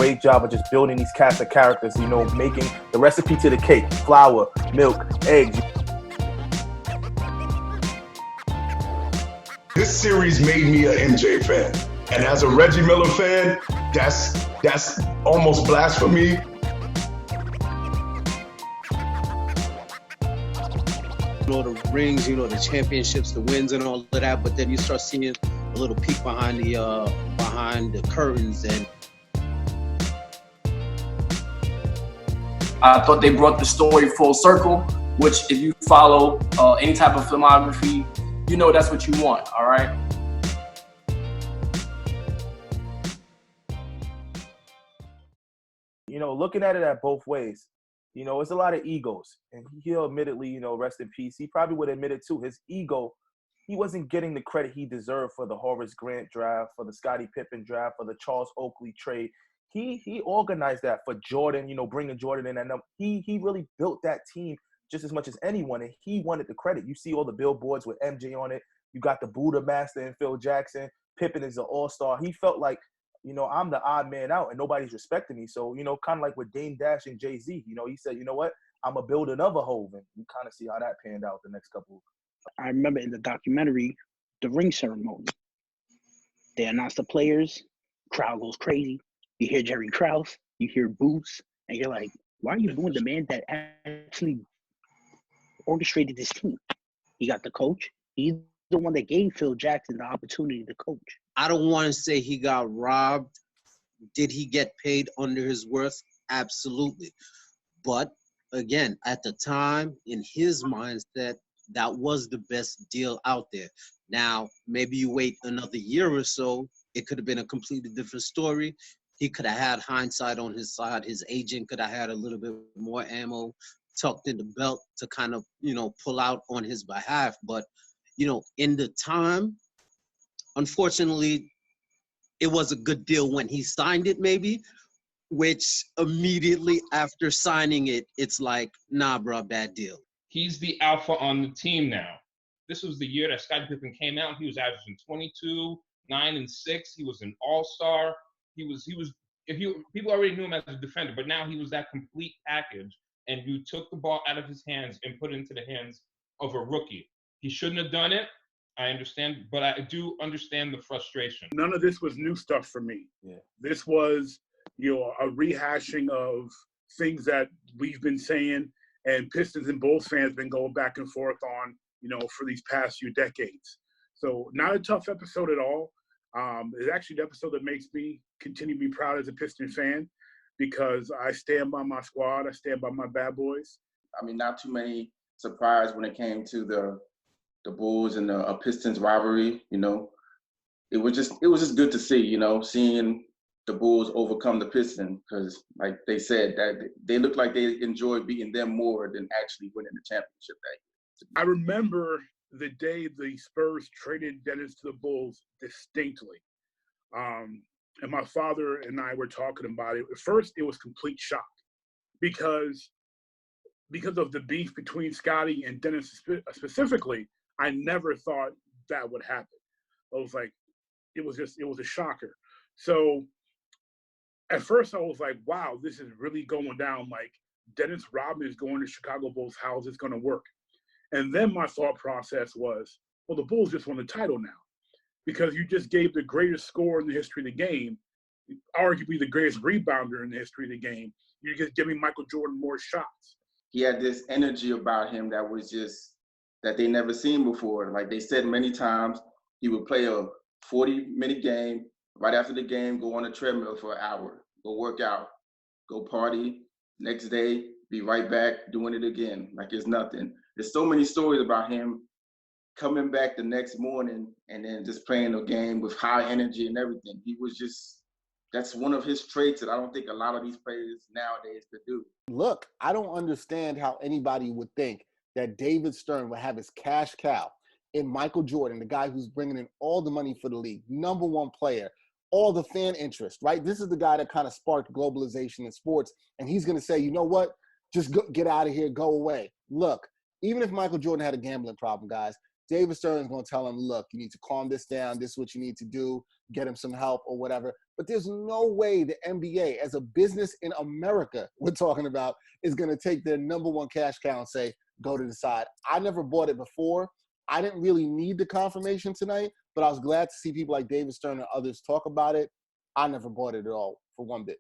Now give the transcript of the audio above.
great job of just building these cast of characters, you know, making the recipe to the cake: flour, milk, eggs. This series made me an MJ fan. And as a Reggie Miller fan, that's almost blasphemy. The rings, the championships, the wins and all of that, but then you start seeing a little peek behind the curtains. And I thought they brought the story full circle, which if you follow any type of filmography, that's what you want, all right? Looking at it at both ways, it's a lot of egos. And he'll admittedly, rest in peace. He probably would admit it too. His ego, he wasn't getting the credit he deserved for the Horace Grant draft, for the Scottie Pippen draft, for the Charles Oakley trade. He organized that for Jordan, bringing Jordan in. And he really built that team just as much as anyone, and he wanted the credit. You see all the billboards with MJ on it. You got the Buddha Master and Phil Jackson. Pippen is an all-star. He felt like, I'm the odd man out and nobody's respecting me. So, kind of like with Dame Dash and Jay-Z, he said, you know what, I'm going to build another Hove. And you kind of see how that panned out the next couple. I remember in the documentary, the ring ceremony, they announced the players, crowd goes crazy. You hear Jerry Krause, you hear Boots, and you're like, why are you booing the man that actually orchestrated this team? He got the coach. He's the one that gave Phil Jackson the opportunity to coach. I don't want to say he got robbed. Did he get paid under his worth? Absolutely. But again, at the time, in his mindset, that was the best deal out there. Now, maybe you wait another year or so, it could have been a completely different story. He could have had hindsight on his side. His agent could have had a little bit more ammo tucked in the belt to kind of, pull out on his behalf. But, in the time, unfortunately, it was a good deal when he signed it, maybe, which immediately after signing it, it's like, nah, bro, bad deal. He's the alpha on the team now. This was the year that Scottie Pippen came out. He was averaging 22, 9 and 6. He was an all-star. People already knew him as a defender, but now he was that complete package. And you took the ball out of his hands and put it into the hands of a rookie. He shouldn't have done it. I understand, but I do understand the frustration. None of this was new stuff for me. Yeah. This was, a rehashing of things that we've been saying, and Pistons and Bulls fans been going back and forth on, for these past few decades. So not a tough episode at all. It's actually the episode that makes me continue to be proud as a Piston fan, because I stand by my squad. I stand by my bad boys. I mean, not too many surprises when it came to the Bulls and the Pistons rivalry. It was just good to see, seeing the Bulls overcome the Pistons, because like they said, that they looked like they enjoyed beating them more than actually winning the championship that year. I remember the day the Spurs traded Dennis to the Bulls distinctly. And my father and I were talking about it. At first, it was complete shock because of the beef between Scottie and Dennis specifically. I never thought that would happen. I was like, it was a shocker. So at first I was like, wow, this is really going down. Like, Dennis Rodman is going to Chicago Bulls. How is this going to work? And then my thought process was, well, the Bulls just won the title now, because you just gave the greatest scorer in the history of the game, arguably the greatest rebounder in the history of the game. You're just giving Michael Jordan more shots. He had this energy about him that was just, that they never seen before. Like they said many times, he would play a 40-minute game. Right after the game, go on a treadmill for an hour, go work out, go party. Next day, be right back doing it again, like it's nothing. There's so many stories about him coming back the next morning and then just playing a game with high energy and everything. He was just, that's one of his traits that I don't think a lot of these players nowadays could do. Look, I don't understand how anybody would think that David Stern would have his cash cow in Michael Jordan, the guy who's bringing in all the money for the league, number one player, all the fan interest, right? This is the guy that kind of sparked globalization in sports, and he's going to say, you know what? Just get out of here, go away. Look, even if Michael Jordan had a gambling problem, guys, David Stern is going to tell him, look, you need to calm this down. This is what you need to do. Get him some help or whatever. But there's no way the NBA, as a business in America, we're talking about, is going to take their number one cash cow and say, go to the side. I never bought it before. I didn't really need the confirmation tonight, but I was glad to see people like David Stern and others talk about it. I never bought it at all for one bit.